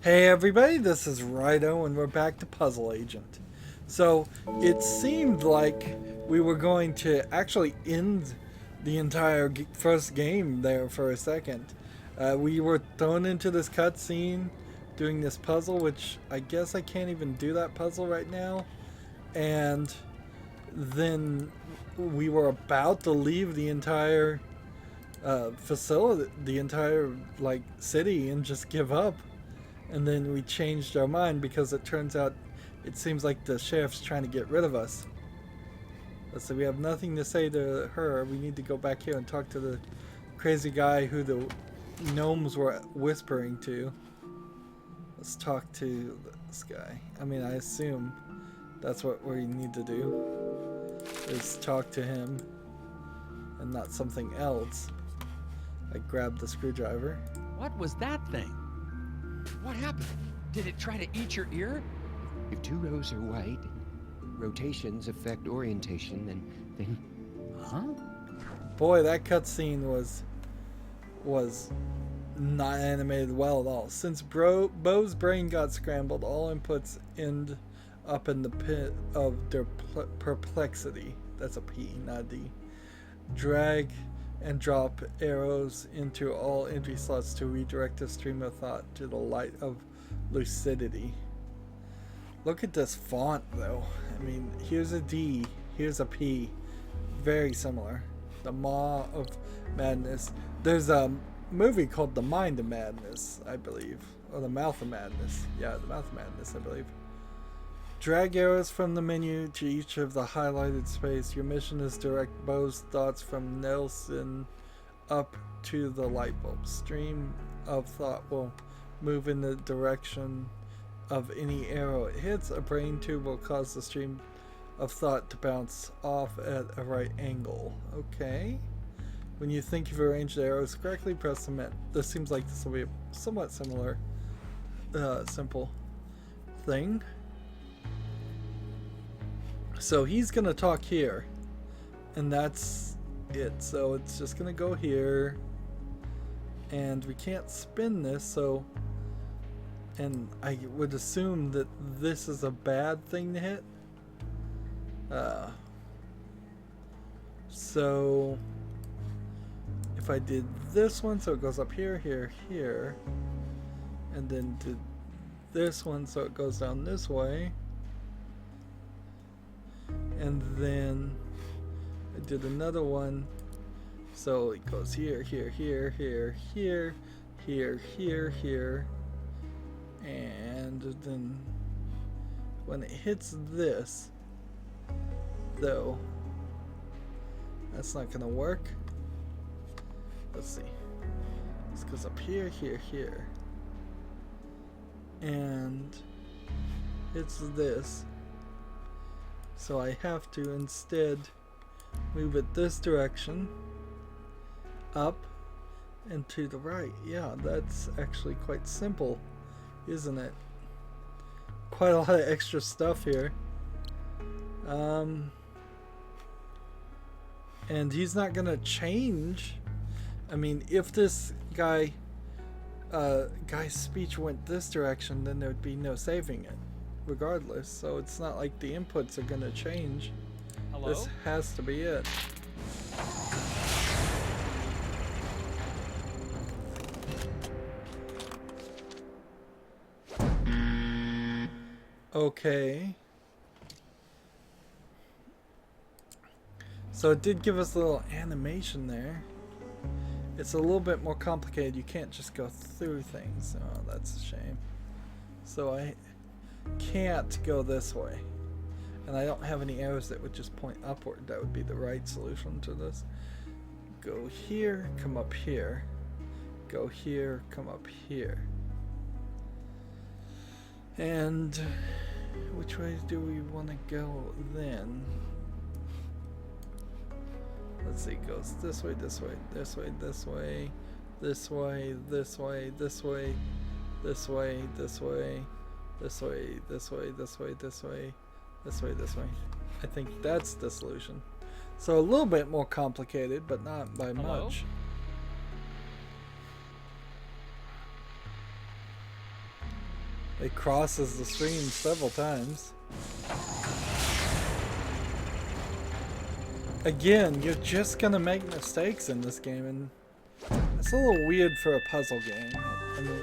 Hey everybody, this is Rydo and we're back to Puzzle Agent. So it seemed like we were going to actually end the entire first game there for a second. We were thrown into this cutscene doing this puzzle, which I guess I can't even do that puzzle right now. And then we were about to leave the entire facility, the entire like city, and just give up. And then we changed our mind because it turns out it seems like the sheriff's trying to get rid of us. So we have nothing to say to her. We need to go back here and talk to the crazy guy who the gnomes were whispering to. Let's talk to this guy. I mean, I assume that's what we need to do, is talk to him and not something else. I grabbed the screwdriver. What was that thing? What happened? Did it try to eat your ear? If two rows are white, rotations affect orientation, then... Huh? Boy, that cutscene was not animated well at all. Since Bo's brain got scrambled, all inputs end up in the pit of their perplexity. That's a P, not a D. Drag and drop arrows into all entry slots to redirect the stream of thought to the light of lucidity. Look at this font though. I mean, here's a D, here's a P. Very similar. The Maw of Madness. There's a movie called The Mind of Madness, I believe. Or The Mouth of Madness. Yeah, The Mouth of Madness, I believe. Drag arrows from the menu to each of the highlighted space. Your mission is direct Bo's thoughts from Nelson up to the light bulb. Stream of thought will move in the direction of any arrow it hits. A brain tube will cause the stream of thought to bounce off at a right angle. Okay. When you think you've arranged the arrows correctly, press submit. This seems like this will be a somewhat similar, simple thing. So he's gonna talk here, and that's it. So it's just gonna go here, and we can't spin this, so, and I would assume that this is a bad thing to hit. So if I did this one, so it goes up here, here, here, and then did this one so it goes down this way, and then I did another one so it goes here, here, here, here, here, here, here, here, and then when it hits this though, that's not gonna work. Let's see, this goes up here, here, here, and it's this. So I have to instead move it this direction, up and to the right. Yeah, that's actually quite simple, isn't it? Quite a lot of extra stuff here. And he's not gonna change. I mean, if this guy's speech went this direction, then there'd be no saving it regardless, so it's not like the inputs are gonna change. Hello? This has to be it. Okay. So it did give us a little animation there. It's a little bit more complicated. You can't just go through things. Oh, that's a shame. So I can't go this way, and I don't have any arrows that would just point upward. That would be the right solution to this. Go here, come up here, go here, come up here. And which way do we want to go then? Let's see, it goes this way, this way, this way, this way, this way, this way, this way, this way, this way, this way, this way, this way, this way, this way, this way. I think that's the solution. So a little bit more complicated, but not by much. It crosses the stream several times. Again, you're just gonna make mistakes in this game, and it's a little weird for a puzzle game. I mean,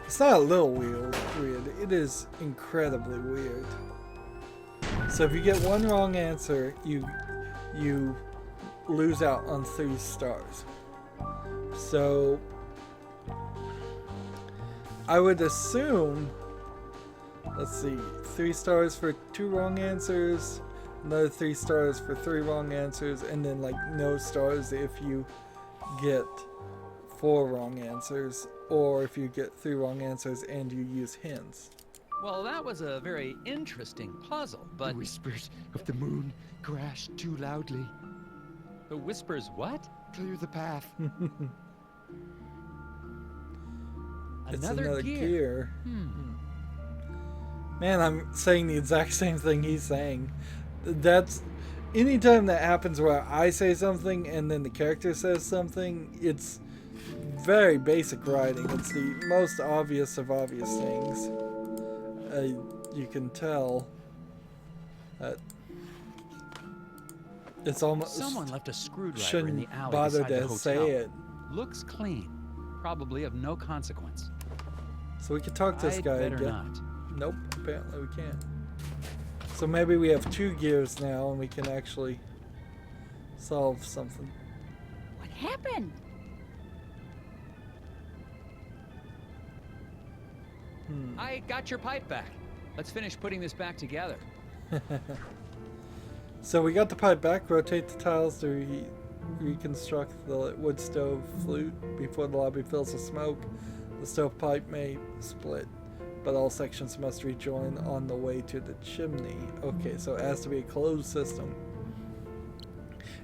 it's not a little weird. It is incredibly weird. So if you get one wrong answer, you lose out on 3 stars. So I would assume, let's see, 3 stars for 2 wrong answers, another 3 stars for 3 wrong answers, and then like no stars if you get 4 wrong answers, or if you get 3 wrong answers and you use hints. Well, that was a very interesting puzzle, but... The whispers of the moon crashed too loudly. The whispers what? Clear the path. It's Another gear. Man, I'm saying the exact same thing he's saying. That's anytime that happens where I say something and then the character says something, it's very basic writing. It's the most obvious of obvious things. You can tell that it's almost Someone left a screwdriver in shouldn't the alley bother beside the to hotel. say it. Looks clean. Probably of no consequence. So we could talk to this I'd guy better again. not. Nope, apparently we can't. So maybe we have 2 gears now and we can actually solve something. What happened? I got your pipe back. Let's finish putting this back together. So we got the pipe back. Rotate the tiles to reconstruct the wood stove flute before the lobby fills with smoke. The stovepipe may split, but all sections must rejoin on the way to the chimney. Okay, so it has to be a closed system.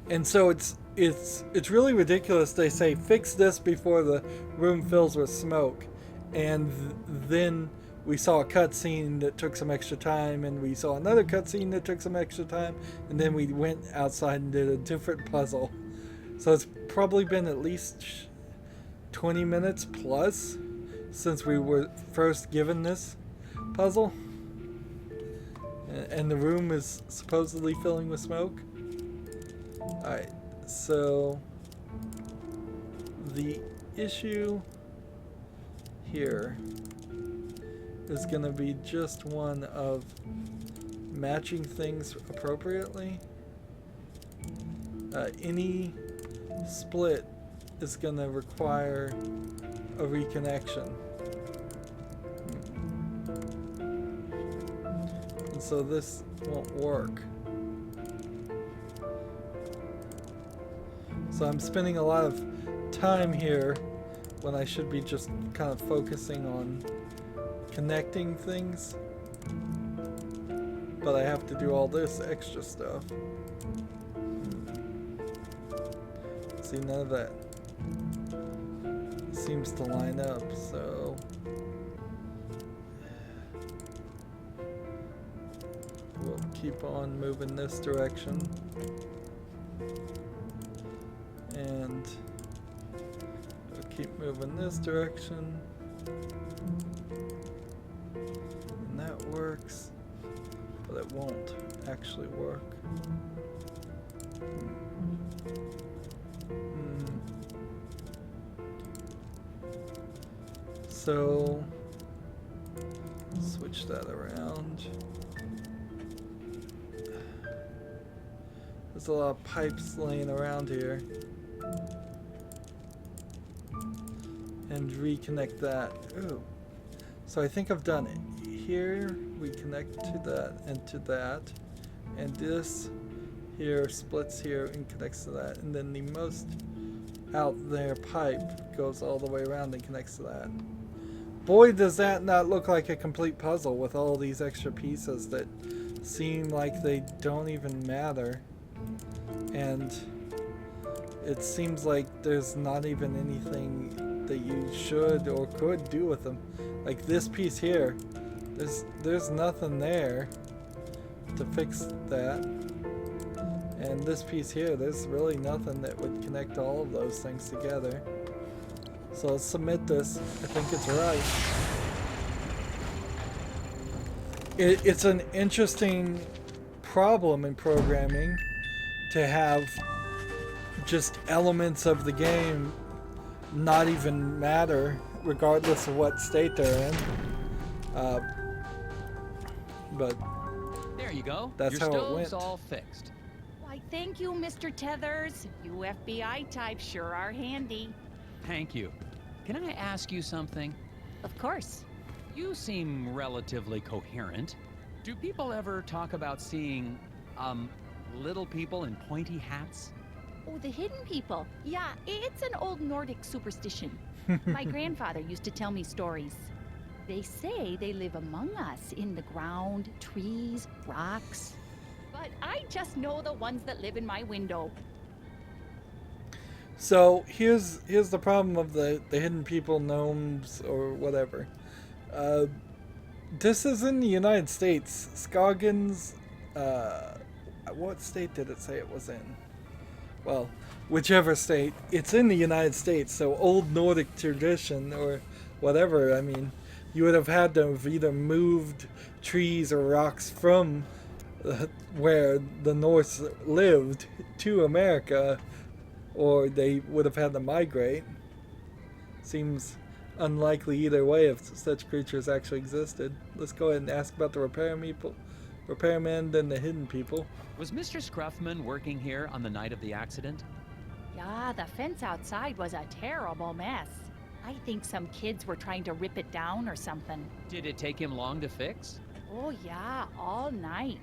And so it's really ridiculous. They say fix this before the room fills with smoke, and then we saw a cutscene that took some extra time, and we saw another cutscene that took some extra time, and then we went outside and did a different puzzle. So it's probably been at least 20 minutes plus since we were first given this puzzle. And the room is supposedly filling with smoke. Alright, so the issue here is going to be just one of matching things appropriately. Any split is going to require a reconnection. And so this won't work. So I'm spending a lot of time here when I should be just kind of focusing on connecting things, but I have to do all this extra stuff. See, none of that seems to line up, so we'll keep on moving this direction, and we'll keep moving this direction. Works, but it won't actually work. So switch that around. There's a lot of pipes laying around here, and reconnect that. Ooh. So I think I've done it. Here we connect to that and to that, and this here splits here and connects to that, and then the most out there pipe goes all the way around and connects to that. Boy, does that not look like a complete puzzle with all these extra pieces that seem like they don't even matter, and it seems like there's not even anything that you should or could do with them. Like this piece here, there's nothing there to fix that, and this piece here, there's really nothing that would connect all of those things together. So let's submit this. I think it's right. it's an interesting problem in programming to have just elements of the game not even matter regardless of what state they're in. But There you go. That's Your how it stove's went. all fixed. Why, thank you, Mr. Tethers. You FBI types sure are handy. Thank you. Can I ask you something? Of course. You seem relatively coherent. Do people ever talk about seeing, little people in pointy hats? Oh, the hidden people. Yeah, it's an old Nordic superstition. My grandfather used to tell me stories. They say they live among us in the ground, trees, rocks. But I just know the ones that live in my window. So here's the problem of the hidden people, gnomes, or whatever. This is in the United States. Scoggins, what state did it say it was in? Well, whichever state. It's in the United States, so old Nordic tradition or whatever. I mean, you would have had to have either moved trees or rocks from where the Norse lived to America, or they would have had to migrate. Seems unlikely either way if such creatures actually existed. Let's go ahead and ask about the repairmen and the hidden people. Was Mr. Scruffman working here on the night of the accident? Yeah, the fence outside was a terrible mess. I think some kids were trying to rip it down or something. Did it take him long to fix? Oh yeah, all night.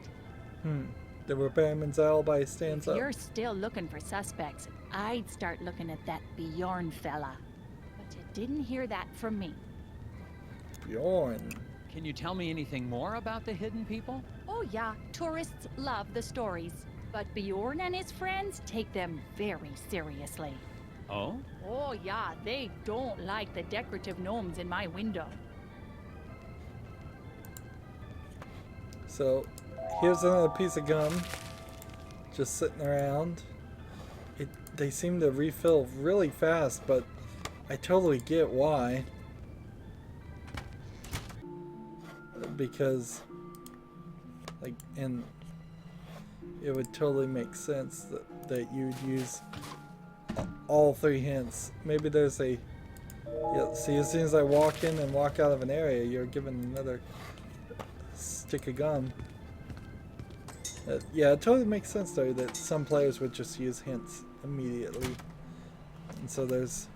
The repairman's alibi stands If up. you're still looking for suspects, I'd start looking at that Bjorn fella. But you didn't hear that from me. Bjorn. Can you tell me anything more about the hidden people? Oh yeah, tourists love the stories. But Bjorn and his friends take them very seriously. Oh? Oh yeah, they don't like the decorative gnomes in my window. So here's another piece of gum just sitting around. They seem to refill really fast, but I totally get why. Because and it would totally make sense that you'd use all three hints. Maybe there's a see, as soon as I walk in and walk out of an area, you're given another stick of gum. Yeah, it totally makes sense though that some players would just use hints immediately. And so there's...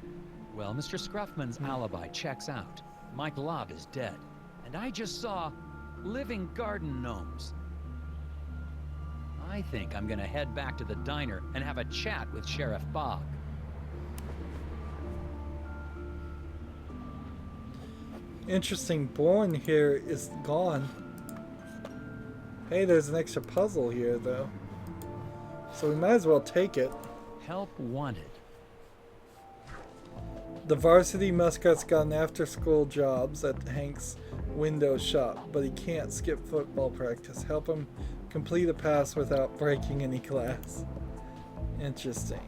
Well, Mr. Scruffman's alibi checks out. Mike Lobb is dead. And I just saw living garden gnomes. I think I'm gonna head back to the diner and have a chat with Sheriff Bog. Interesting, Born here is gone. Hey, there's an extra puzzle here though. So we might as well take it. Help wanted. The varsity mascot's got an after-school jobs at Hank's window shop, but he can't skip football practice. Help him complete a pass without breaking any glass. Interesting.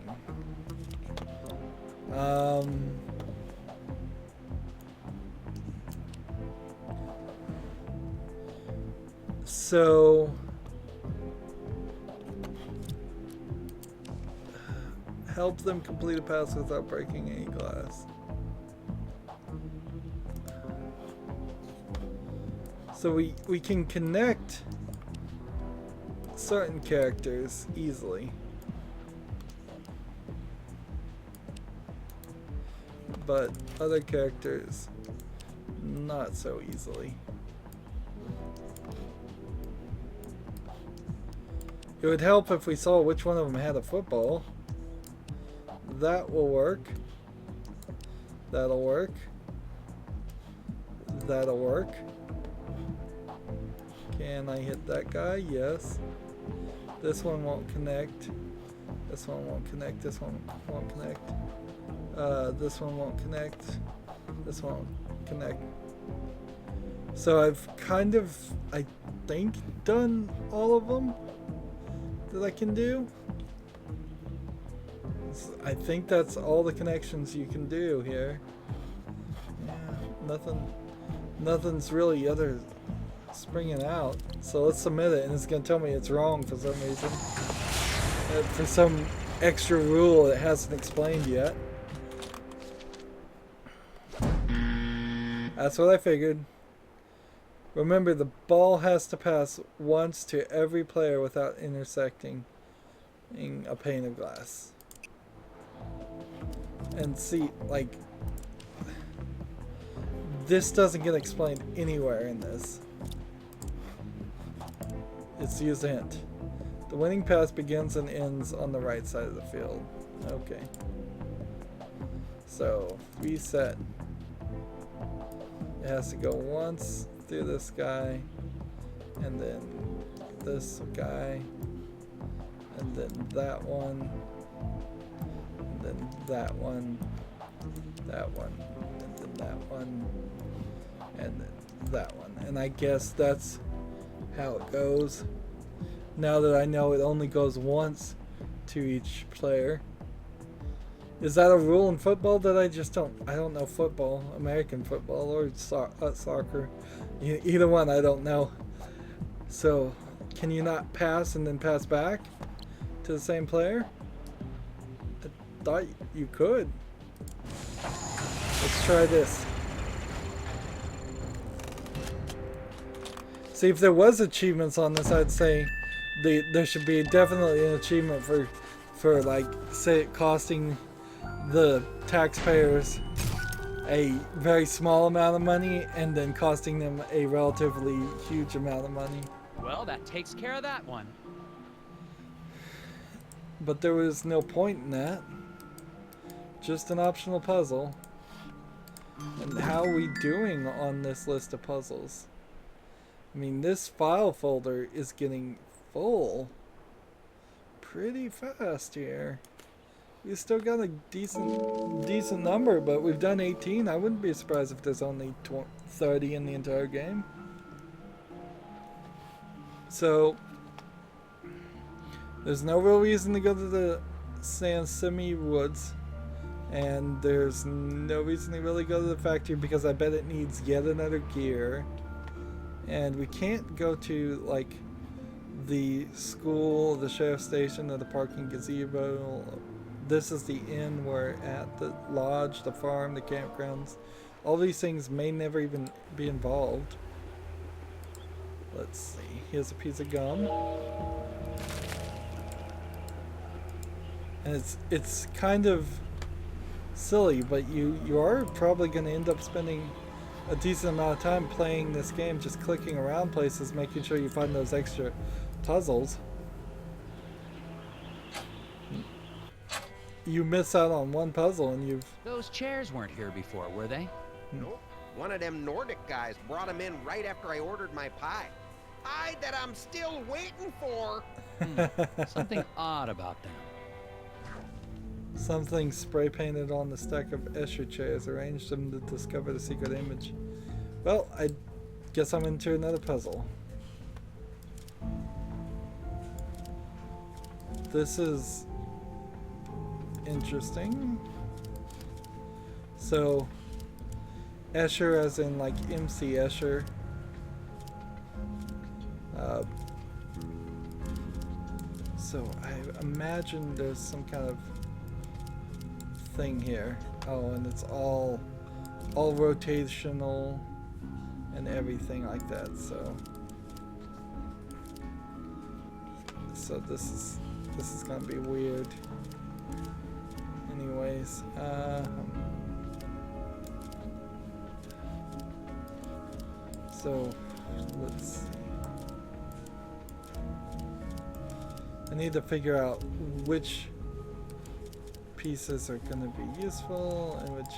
So help them complete a pass without breaking any glass. So we can connect certain characters easily, but other characters not so easily. It would help if we saw which one of them had a football. That will work. That'll work. That'll work. Can I hit that guy? Yes. This one won't connect. This one won't connect. This one won't connect. This one won't connect. This one won't connect. So I've kind of, I think, done all of them that I can do. I think that's all the connections you can do here. Yeah, nothing's really other springing out. So let's submit it, and it's going to tell me it's wrong for some reason. For some extra rule it hasn't explained yet. That's what I figured. Remember, the ball has to pass once to every player without intersecting in a pane of glass. And see, like, this doesn't get explained anywhere in this. It's used a hint. The winning pass begins and ends on the right side of the field. Okay. So, reset. It has to go once through this guy, and then this guy, and then that one, and then that one, that one, and then that one, and then that one. And I guess that's how it goes. Now that I know it only goes once to each player. Is that a rule in football that I don't know football, American football, or soccer. Either one, I don't know. So, can you not pass and then pass back to the same player? I thought you could. Let's try this. See, if there was achievements on this, I'd say there should be definitely an achievement for like, say, it costing the taxpayers a very small amount of money and then costing them a relatively huge amount of money. Well, that takes care of that one. But there was no point in that. Just an optional puzzle. And how are we doing on this list of puzzles? I mean, this file folder is getting full pretty fast here. We still got a decent number, but we've done 18. I wouldn't be surprised if there's only 30 in the entire game. So there's no real reason to go to the Sansimi Woods, and there's no reason to really go to the factory because I bet it needs yet another gear. And we can't go to like the school, the sheriff's station, or the parking gazebo. This is the inn we're at, the lodge, the farm, the campgrounds. All these things may never even be involved. Let's see. Here's a piece of gum. And it's kind of silly, but you are probably going to end up spending a decent amount of time playing this game, just clicking around places, making sure you find those extra puzzles. You miss out on one puzzle and you've... Those chairs weren't here before, were they? Nope. One of them Nordic guys brought them in right after I ordered my pie. Pie that I'm still waiting for. Something odd about them. Something spray painted on the stack of Escher chairs arranged them to discover the secret image. Well, I guess I'm into another puzzle. This is interesting. So, Escher as in like MC Escher. So I imagine there's some kind of thing here. Oh, and it's all rotational and everything like that. So this is gonna be weird. Anyways, so let's see. I need to figure out which pieces are going to be useful and which...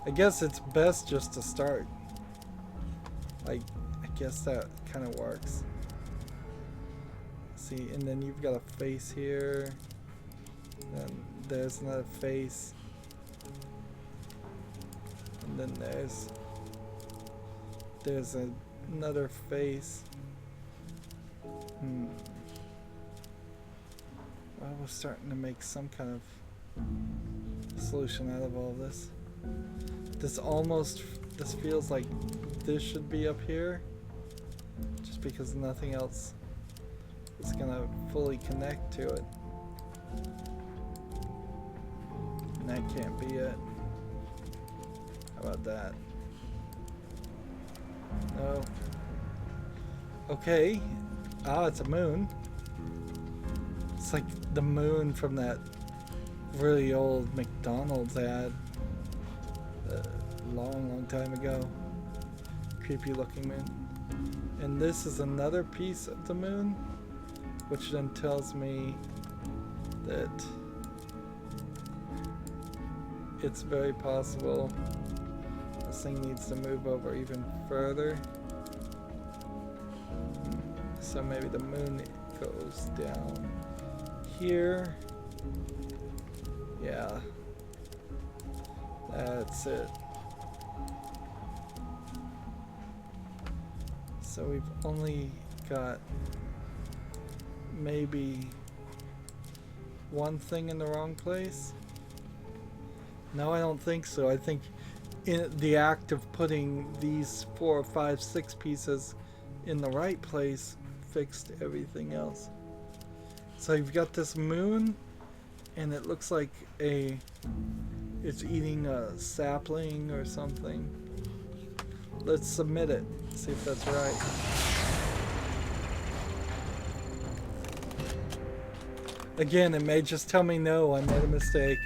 I guess it's best just to start. I guess that kind of works. See, and then you've got a face here. Then there's another face. And then there's another face. I was starting to make some kind of solution out of all this. This feels like this should be up here. just because nothing else is gonna fully connect to it. And that can't be it. How about that? No. Okay. Ah, it's a moon. It's like the moon from that really old McDonald's ad a long time ago. Creepy looking moon. And this is another piece of the moon, which then tells me that it's very possible this thing needs to move over even further. So maybe the moon goes down here. Yeah. That's it. So we've only got maybe one thing in the wrong place? No, I don't think so. I think in the act of putting these 4, 5, 6 pieces in the right place fixed everything else. So you've got this moon, and it looks like it's eating a sapling or something. Let's submit it, see if that's right. Again, it may just tell me no, I made a mistake.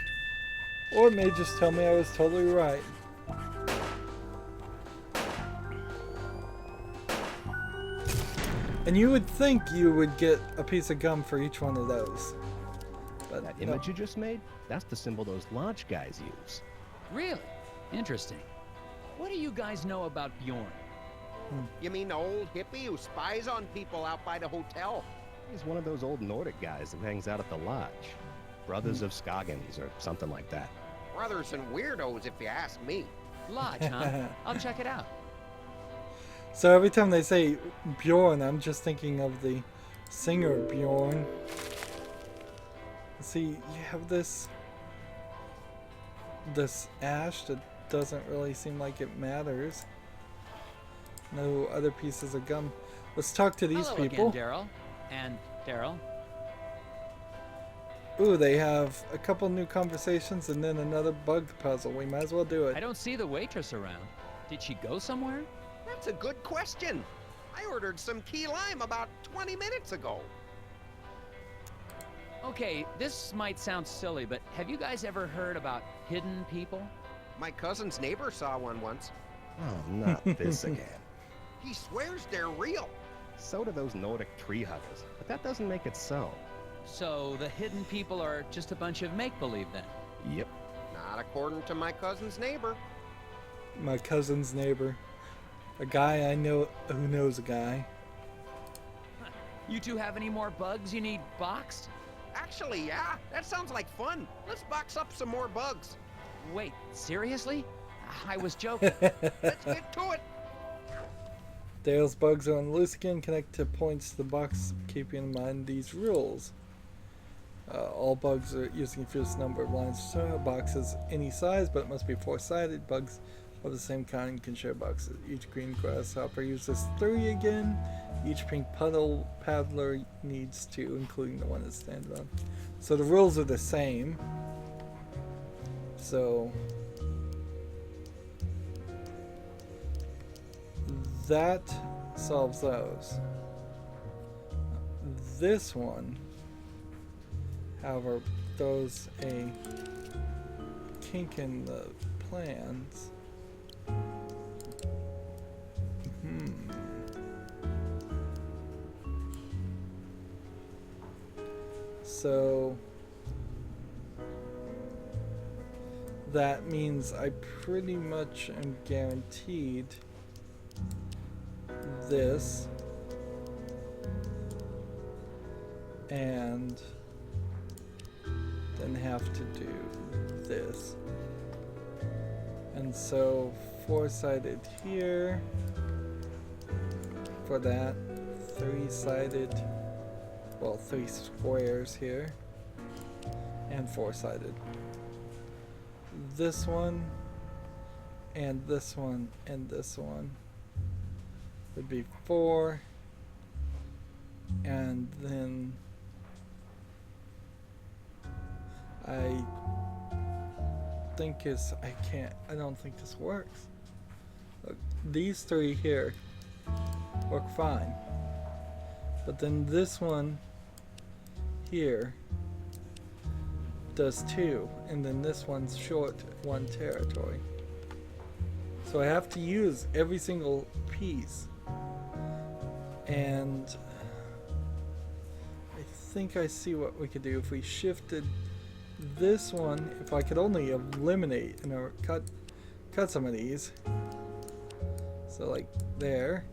Or it may just tell me I was totally right. And you would think you would get a piece of gum for each one of those. But That image you just made, that's the symbol those lodge guys use. Really? Interesting. What do you guys know about Bjorn? You mean the old hippie who spies on people out by the hotel? He's one of those old Nordic guys that hangs out at the lodge. Brothers of Scoggins or something like that. Brothers and weirdos, if you ask me. Lodge, huh? I'll check it out. So every time they say Bjorn, I'm just thinking of the singer Bjorn. See, you have this ash that doesn't really seem like it matters. No other pieces of gum. Let's talk to these Hello people. again, Daryl. And Daryl. Ooh, they have a couple new conversations and then another bug puzzle. We might as well do I it. don't see the waitress around. Did she go somewhere? That's a good question. I ordered some key lime about 20 minutes ago. Okay, this might sound silly, but have you guys ever heard about hidden people? My cousin's neighbor saw one once. Oh, not this again. He swears they're real. So do those Nordic tree huggers, but that doesn't make it so. So the hidden people are just a bunch of make-believe then? Yep. Not according to my cousin's neighbor. My cousin's neighbor. A guy I know who knows a guy. You two have any more bugs you need boxed? Actually, yeah, that sounds like fun. Let's box up some more bugs. Wait, seriously? I was joking. Let's get to it. Dale's bugs are on loose again. Connect to points to the box, keeping in mind these rules. All bugs are using a fewest number of lines. So boxes any size, but it must be 4-sided. Bugs of the same kind can share boxes. Each green grasshopper uses 3 again. Each pink paddler needs 2, including the one that stands on. So the rules are the same. So that solves those. This one, however, throws a kink in the plans. So that means I pretty much am guaranteed this and then have to do this. And so 4-sided here for that, 3-sided, well, 3 squares here, and 4-sided. This one, and this one, and this one. would be 4. And then I don't think this works. Look, these 3 here work fine. But then this one here does 2, and then this one's short 1 territory. So I have to use every single piece. And I think I see what we could do if we shifted this one. If I could only eliminate and cut some of these. So like there.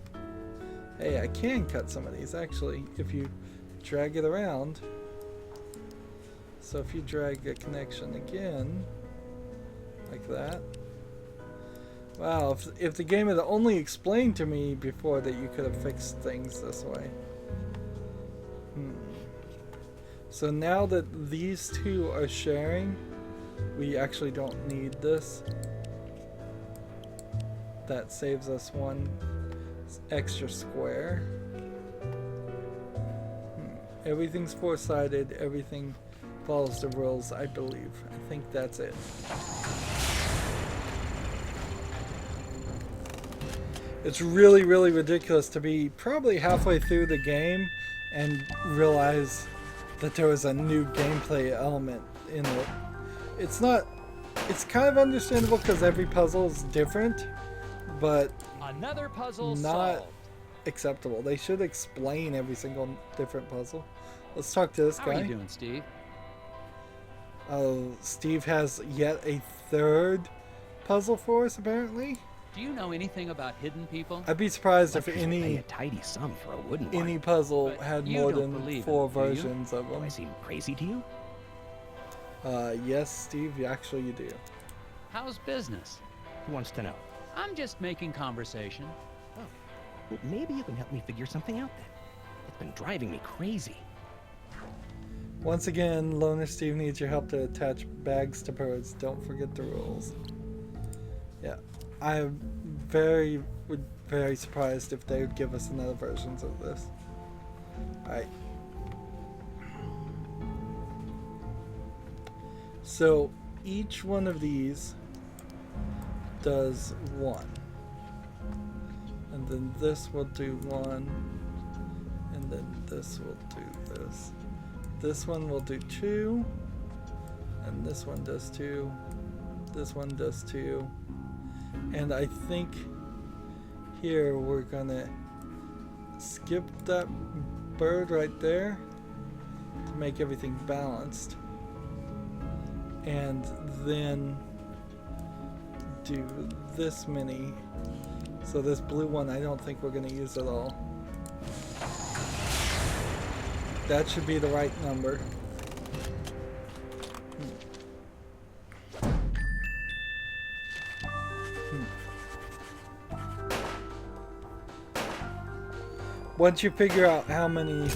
Hey, I can cut some of these actually if you drag it around. So if you drag a connection again, like that. Wow, if the game had only explained to me before that you could have fixed things this way. So now that these 2 are sharing, we actually don't need this. That saves us 1 extra square. Everything's 4-sided, everything follows the rules, I believe. I think that's it. It's really, really ridiculous to be probably halfway through the game and realize that there was a new gameplay element in it. It's kind of understandable because every puzzle is different, but Another puzzle not solved. acceptable. They should explain every single different puzzle. Let's talk to this How guy. are you doing, Steve? Oh, Steve has yet a 3rd puzzle for us, apparently. Do you know anything about hidden people? I'd be surprised if Pay any a tidy sum for a wooden one. any puzzle But had you more don't than believe 4 it, do you? versions of Do I them. seem crazy to you? Yes, Steve, actually you do. How's business? Who wants to know? I'm just making conversation. Oh, well, maybe you can help me figure something out then. It's been driving me crazy. Once again, Loner Steve needs your help to attach bags to birds. Don't forget the rules. Yeah, I'm very surprised if they would give us another versions of this. Alright. So each one of these does 1. And then this will do 1. And then this will do this. This one will do 2. And this one does 2. This one does 2. And I think here we're gonna skip that bird right there to make everything balanced. And then do this many. So this blue one I don't think we're gonna use at all. That should be the right number. Once you figure out how many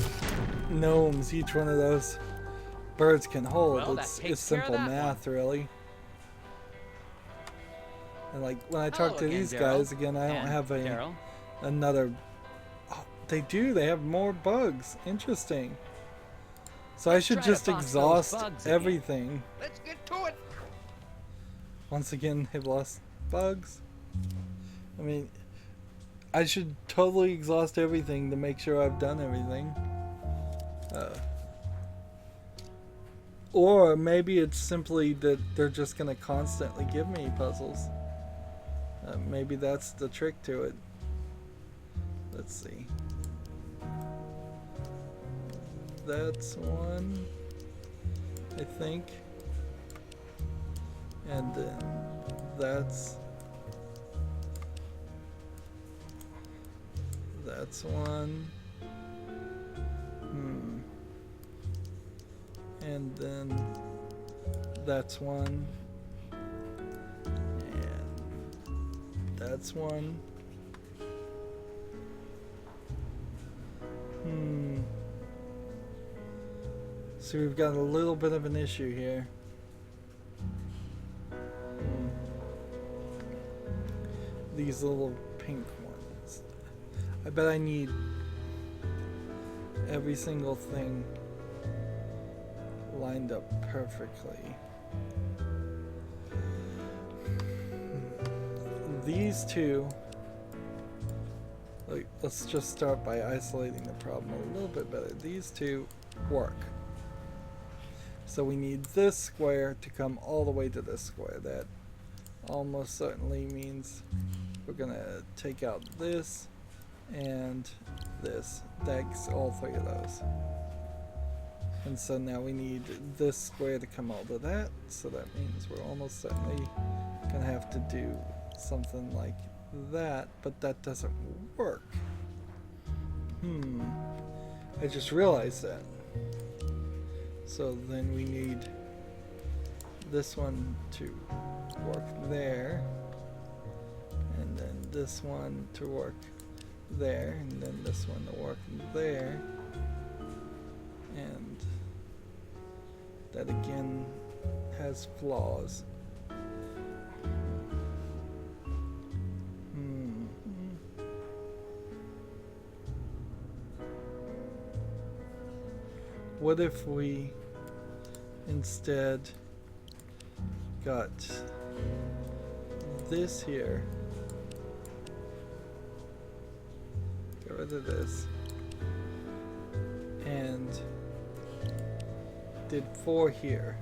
gnomes each one of those birds can hold, Well, that it's takes simple care of that math, really. And like when I talk to again, these Daryl. guys again, I don't And have Daryl. another. Oh, they do. They have more bugs. Interesting. So I should try to just box those exhaust bugs again. everything. Let's get to it. Once again, they've lost bugs. I mean, I should totally exhaust everything to make sure I've done everything. Or maybe it's simply that they're just going to constantly give me puzzles. Maybe that's the trick to it. Let's see. That's one, I think. And then that's one. And then that's one. And that's one. So we've got a little bit of an issue here. These little pink ones. I bet I need every single thing lined up perfectly. These two, like, let's just start by isolating the problem a little bit better. These two work. So we need this square to come all the way to this square. That almost certainly means we're gonna take out this and this. That's all three of those. And so now we need this square to come all to that. So that means we're almost certainly gonna have to do something like that, but that doesn't work. I just realized that. So then we need this one to work there, and then this one to work there, and then this one to work there, and that again has flaws. What if we instead got this here? Get rid of this. And did 4 here.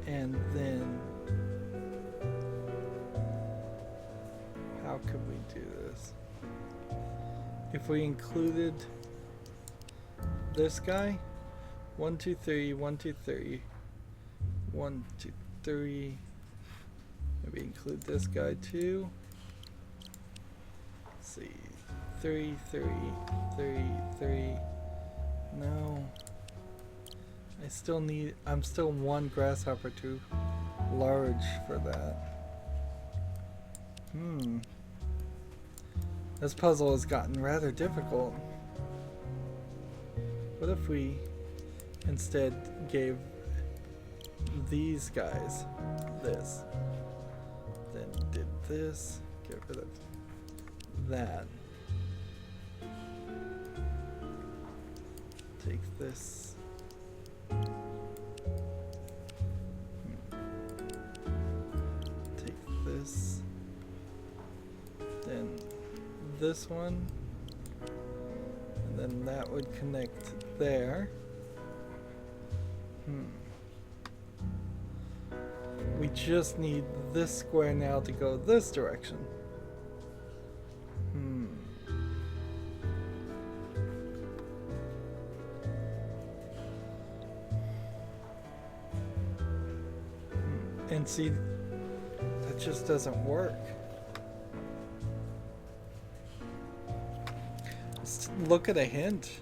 And then how could we do this? If we included this guy, 1, 2, 3, 1, 2, 3, 1, 2, 3. Maybe include this guy too. Let's see, 3, 3, 3, 3. No, I'm still 1 grasshopper too large for that. This puzzle has gotten rather difficult. What if we instead gave these guys this, then did this, get rid of that, take this, take this, then this one, and then that would connect there. We just need this square now to go this direction. And see, that just doesn't work. Let's look at a hint.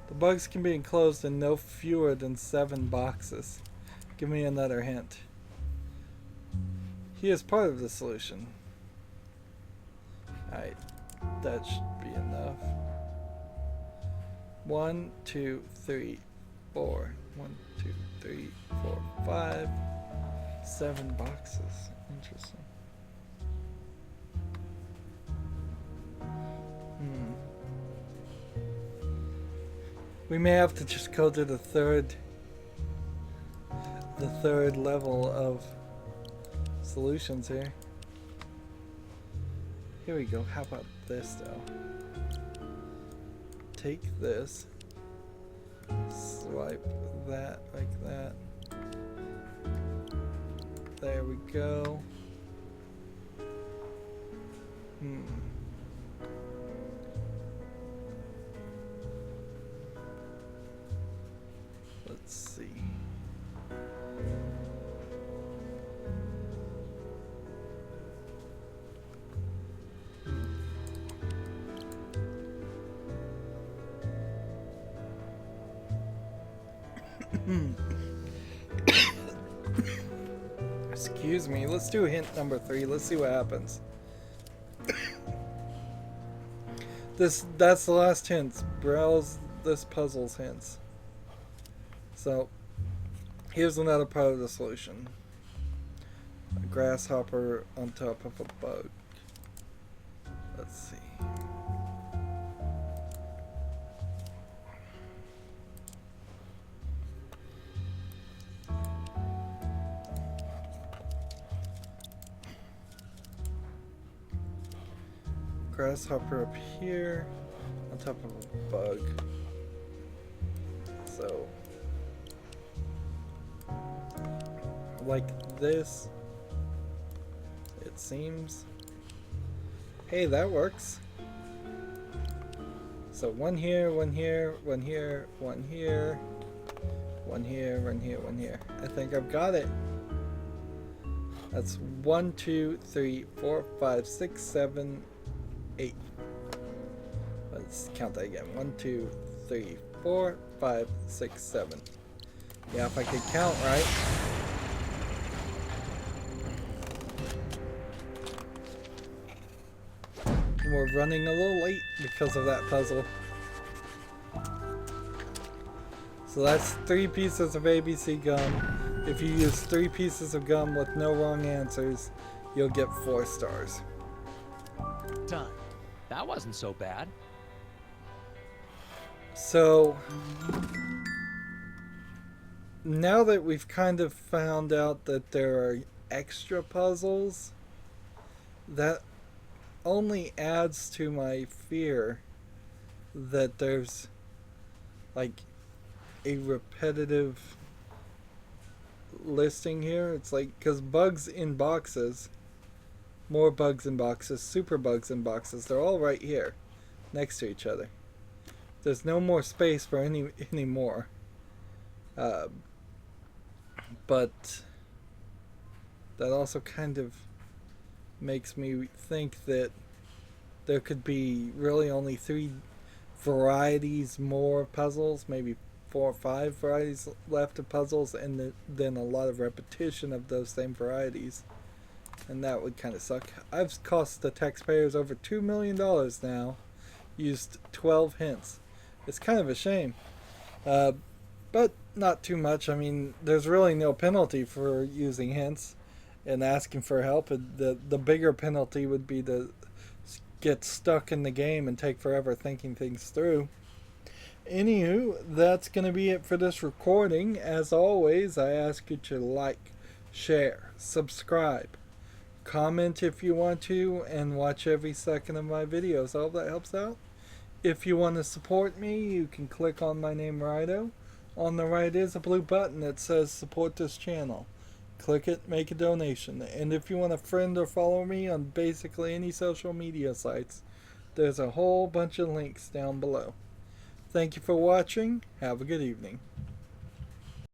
The bugs can be enclosed in no fewer than 7 boxes. Give me another hint. He is part of the solution. Alright, that should be enough. 1, 2, 3, 4. 1, 2, 3, 4, 5. 7 boxes. Interesting. We may have to just go to the third level of solutions here. Here we go. How about this though? Take this, swipe that like that. There we go. Let's see. Excuse me, let's do hint number 3. Let's see what happens. That's the last hint. Browse this puzzle's hints. So here's another part of the solution. A grasshopper on top of a bug. Let's see. Grasshopper up here on top of a bug. So, like this, it seems. Hey, that works. So one here, one here, one here, one here, one here, one here, one here. I think I've got it. That's 1, 2, 3, 4, 5, 6, 7, 8. Let's count that again. 1, 2, 3, 4, 5, 6, 7. Yeah, if I could count right. We're running a little late because of that puzzle. So that's 3 pieces of ABC gum. If you use 3 pieces of gum with no wrong answers, you'll get 4 stars. Done. That wasn't so bad. So now that we've kind of found out that there are extra puzzles, that only adds to my fear that there's like a repetitive listing here. It's like, because bugs in boxes, more bugs in boxes, super bugs in boxes, they're all right here next to each other. There's no more space for any more. But that also kind of makes me think that there could be really only 3 varieties more puzzles, maybe 4 or 5 varieties left of puzzles, and then a lot of repetition of those same varieties. And that would kind of suck. I've cost the taxpayers over $2 million now, used 12 hints. It's kind of a shame. But not too much. I mean, there's really no penalty for using hints and asking for help. The bigger penalty would be to get stuck in the game and take forever thinking things through. Anywho, that's going to be it for this recording. As always, I ask you to like, share, subscribe, comment if you want to, and watch every second of my videos. I hope that helps out. If you want to support me, you can click on my name, Rydo. On the right is a blue button that says support this channel. Click it, make a donation. And if you want to friend or follow me on basically any social media sites, there's a whole bunch of links down below. Thank you for watching. Have a good evening.